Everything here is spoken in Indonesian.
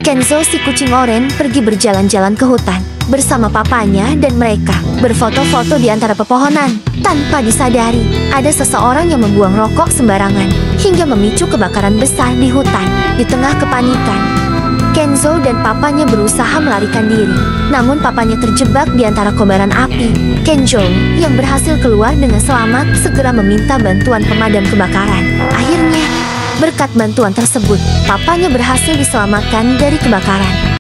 Kenzo si kucing oranye pergi berjalan-jalan ke hutan bersama papanya dan mereka berfoto-foto di antara pepohonan. Tanpa disadari, ada seseorang yang membuang rokok sembarangan hingga memicu kebakaran besar di hutan. Di tengah kepanikan, Kenzo dan papanya berusaha melarikan diri, namun papanya terjebak di antara kobaran api. Kenzo, yang berhasil keluar dengan selamat, segera meminta bantuan pemadam kebakaran. Akhirnya, berkat bantuan tersebut, papanya berhasil diselamatkan dari kebakaran.